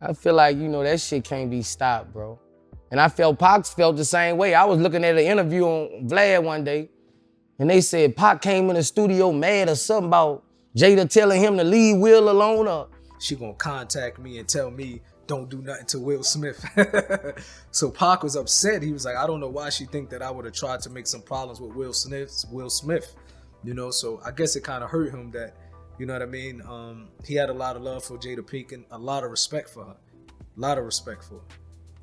I feel like, you know, that shit can't be stopped, bro. And I felt Pac felt the same way. I was looking at an interview on Vlad one day, and they said Pac came in the studio mad or something about Jada telling him to leave Will alone up. She gonna contact me and tell me don't do nothing to Will Smith. So Pac was upset. He was like, I don't know why she think that I would have tried to make some problems with Will Smith, you know? So I guess it kind of hurt him that, you know what I mean? He had a lot of love for Jada Pinkett and a lot of respect for her. A lot of respect for her.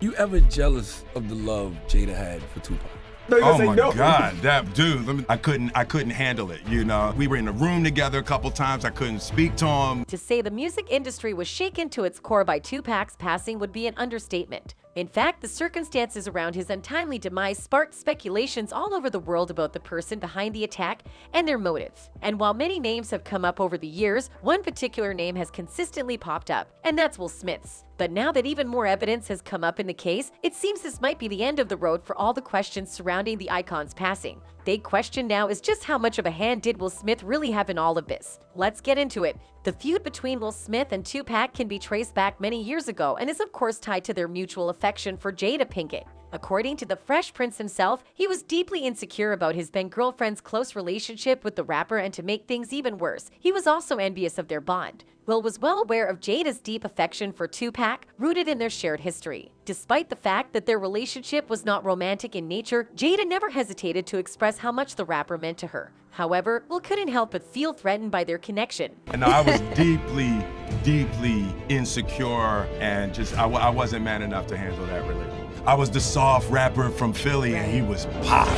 You ever jealous of the love Jada had for Tupac? Oh my God, that dude, I couldn't handle it, you know? We were in a room together a couple times, I couldn't speak to him. To say the music industry was shaken to its core by Tupac's passing would be an understatement. In fact, the circumstances around his untimely demise sparked speculations all over the world about the person behind the attack and their motives. And while many names have come up over the years, one particular name has consistently popped up, and that's Will Smith's. But now that even more evidence has come up in the case, it seems this might be the end of the road for all the questions surrounding the icon's passing. Big question now is just how much of a hand did Will Smith really have in all of this? Let's get into it. The feud between Will Smith and Tupac can be traced back many years ago and is of course tied to their mutual affection for Jada Pinkett. According to the Fresh Prince himself, he was deeply insecure about his then-girlfriend's close relationship with the rapper, and to make things even worse, he was also envious of their bond. Will was well aware of Jada's deep affection for Tupac, rooted in their shared history. Despite the fact that their relationship was not romantic in nature, Jada never hesitated to express how much the rapper meant to her. However, Will couldn't help but feel threatened by their connection. And I was deeply, deeply insecure, and just I wasn't man enough to handle that relationship. I was the soft rapper from Philly, and he was pop.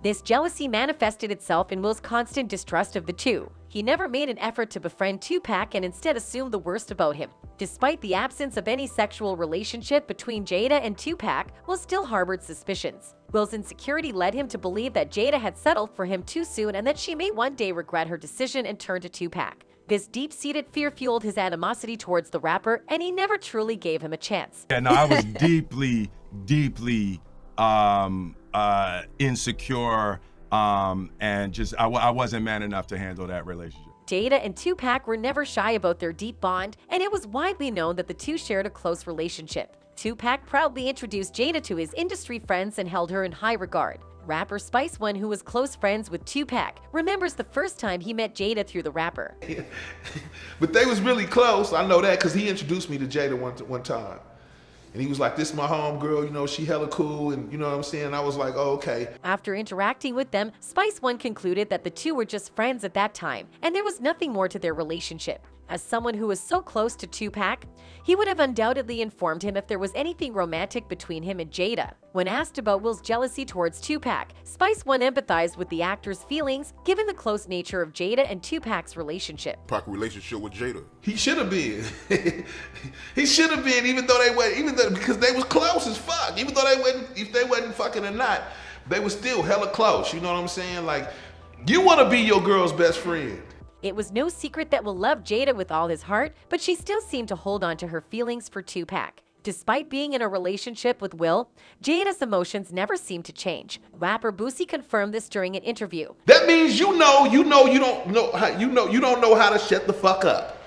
This jealousy manifested itself in Will's constant distrust of the two. He never made an effort to befriend Tupac and instead assumed the worst about him. Despite the absence of any sexual relationship between Jada and Tupac, Will still harbored suspicions. Will's insecurity led him to believe that Jada had settled for him too soon and that she may one day regret her decision and turn to Tupac. This deep-seated fear fueled his animosity towards the rapper, and he never truly gave him a chance. Yeah, no, I was deeply, deeply insecure, and just I wasn't man enough to handle that relationship. Jada and Tupac were never shy about their deep bond, and it was widely known that the two shared a close relationship. Tupac proudly introduced Jada to his industry friends and held her in high regard. Rapper Spice One, who was close friends with Tupac, remembers the first time he met Jada through the rapper. But they was really close, I know that, because he introduced me to Jada one time. And he was like, this is my homegirl, you know, she hella cool, and you know what I'm saying? I was like, oh, okay. After interacting with them, Spice One concluded that the two were just friends at that time, and there was nothing more to their relationship. As someone who was so close to Tupac, he would have undoubtedly informed him if there was anything romantic between him and Jada. When asked about Will's jealousy towards Tupac, Spice One empathized with the actor's feelings, given the close nature of Jada and Tupac's relationship. Tupac relationship with Jada. He should have been. He should have been, because they was close as fuck. Even though if they wasn't fucking or not, they was still hella close. You know what I'm saying? Like, you want to be your girl's best friend. It was no secret that Will loved Jada with all his heart, but she still seemed to hold on to her feelings for Tupac. Despite being in a relationship with Will, Jada's emotions never seemed to change. Rapper Boosie confirmed this during an interview. That means you don't know how to shut the fuck up.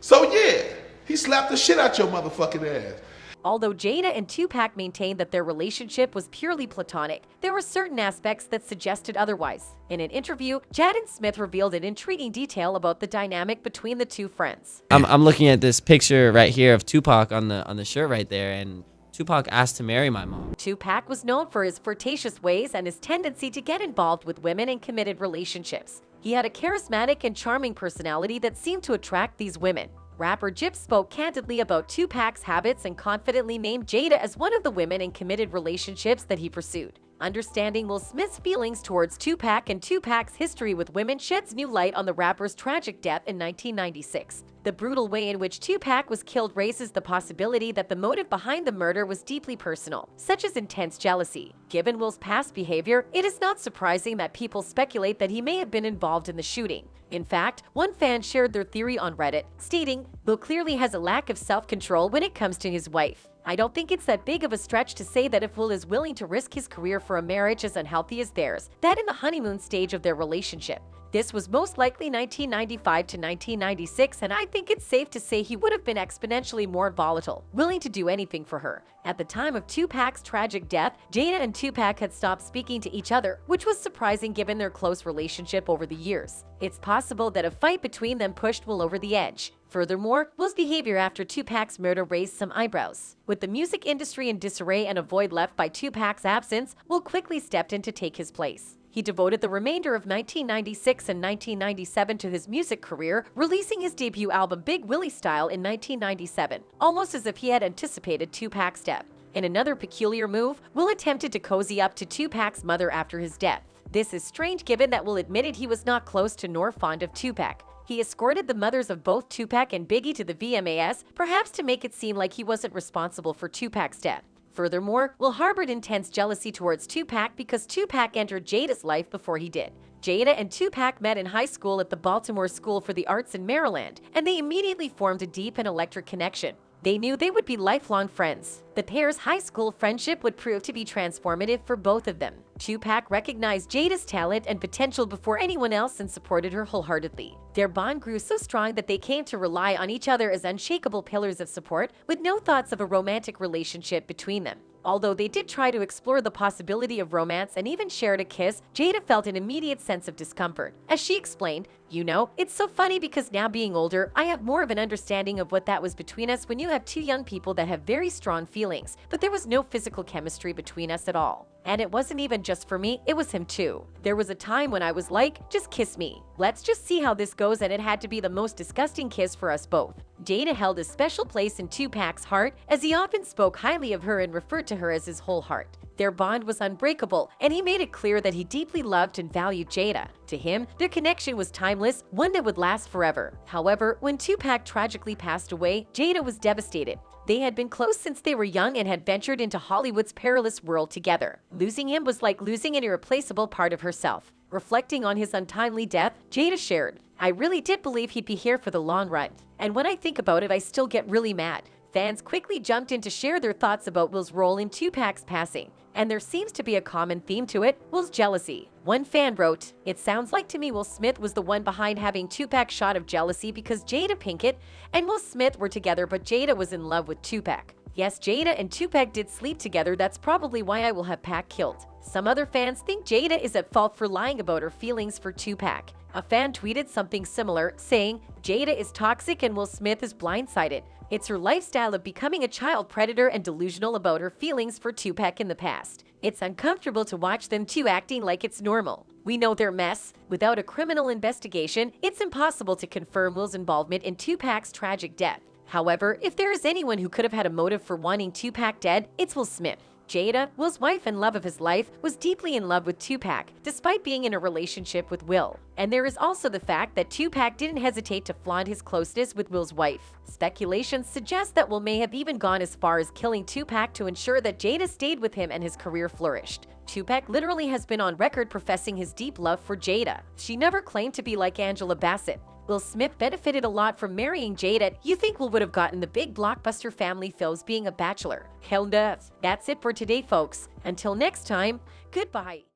So yeah, he slapped the shit out your motherfucking ass. Although Jada and Tupac maintained that their relationship was purely platonic, there were certain aspects that suggested otherwise. In an interview, Jaden Smith revealed an intriguing detail about the dynamic between the two friends. I'm looking at this picture right here of Tupac on the shirt right there, and Tupac asked to marry my mom. Tupac was known for his flirtatious ways and his tendency to get involved with women in committed relationships. He had a charismatic and charming personality that seemed to attract these women. Rapper Jip spoke candidly about Tupac's habits and confidently named Jada as one of the women in committed relationships that he pursued. Understanding Will Smith's feelings towards Tupac and Tupac's history with women sheds new light on the rapper's tragic death in 1996. The brutal way in which Tupac was killed raises the possibility that the motive behind the murder was deeply personal, such as intense jealousy. Given Will's past behavior, it is not surprising that people speculate that he may have been involved in the shooting. In fact, one fan shared their theory on Reddit, stating, "Will clearly has a lack of self-control when it comes to his wife. I don't think it's that big of a stretch to say that if Will is willing to risk his career for a marriage as unhealthy as theirs, that in the honeymoon stage of their relationship, This was most likely 1995 to 1996, and I think it's safe to say he would have been exponentially more volatile, willing to do anything for her. At the time of Tupac's tragic death, Jada and Tupac had stopped speaking to each other, which was surprising given their close relationship over the years. It's possible that a fight between them pushed Will over the edge. Furthermore, Will's behavior after Tupac's murder raised some eyebrows. With the music industry in disarray and a void left by Tupac's absence, Will quickly stepped in to take his place. He devoted the remainder of 1996 and 1997 to his music career, releasing his debut album Big Willie Style in 1997, almost as if he had anticipated Tupac's death. In another peculiar move, Will attempted to cozy up to Tupac's mother after his death. This is strange given that Will admitted he was not close to nor fond of Tupac. He escorted the mothers of both Tupac and Biggie to the VMAs, perhaps to make it seem like he wasn't responsible for Tupac's death. Furthermore, Will harbored intense jealousy towards Tupac because Tupac entered Jada's life before he did. Jada and Tupac met in high school at the Baltimore School for the Arts in Maryland, and they immediately formed a deep and electric connection. They knew they would be lifelong friends. The pair's high school friendship would prove to be transformative for both of them. Tupac recognized Jada's talent and potential before anyone else and supported her wholeheartedly. Their bond grew so strong that they came to rely on each other as unshakable pillars of support, with no thoughts of a romantic relationship between them. Although they did try to explore the possibility of romance and even shared a kiss, Jada felt an immediate sense of discomfort. As she explained, "You know, it's so funny because now being older, I have more of an understanding of what that was between us when you have two young people that have very strong feelings, but there was no physical chemistry between us at all. And it wasn't even just for me, it was him too. There was a time when I was like, just kiss me. Let's just see how this goes, and it had to be the most disgusting kiss for us both." Jada held a special place in Tupac's heart, as he often spoke highly of her and referred to her as his whole heart. Their bond was unbreakable, and he made it clear that he deeply loved and valued Jada. To him, their connection was timeless, one that would last forever. However, when Tupac tragically passed away, Jada was devastated. They had been close since they were young and had ventured into Hollywood's perilous world together. Losing him was like losing an irreplaceable part of herself. Reflecting on his untimely death, Jada shared, "I really did believe he'd be here for the long run. And when I think about it, I still get really mad." Fans quickly jumped in to share their thoughts about Will's role in Tupac's passing, and there seems to be a common theme to it: Will's jealousy. One fan wrote, "It sounds like to me Will Smith was the one behind having Tupac shot of jealousy because Jada Pinkett and Will Smith were together, but Jada was in love with Tupac. Yes, Jada and Tupac did sleep together, that's probably why I will have Pac killed." Some other fans think Jada is at fault for lying about her feelings for Tupac. A fan tweeted something similar, saying, "Jada is toxic and Will Smith is blindsided. It's her lifestyle of becoming a child predator and delusional about her feelings for Tupac in the past. It's uncomfortable to watch them two acting like it's normal. We know they're mess. Without a criminal investigation, it's impossible to confirm Will's involvement in Tupac's tragic death. However, if there is anyone who could have had a motive for wanting Tupac dead, it's Will Smith." Jada, Will's wife and love of his life, was deeply in love with Tupac, despite being in a relationship with Will. And there is also the fact that Tupac didn't hesitate to flaunt his closeness with Will's wife. Speculations suggest that Will may have even gone as far as killing Tupac to ensure that Jada stayed with him and his career flourished. Tupac literally has been on record professing his deep love for Jada. She never claimed to be like Angela Bassett. Will Smith benefited a lot from marrying Jada. You think Will would have gotten the big blockbuster family films being a bachelor? Hell no. That's it for today, folks. Until next time, goodbye.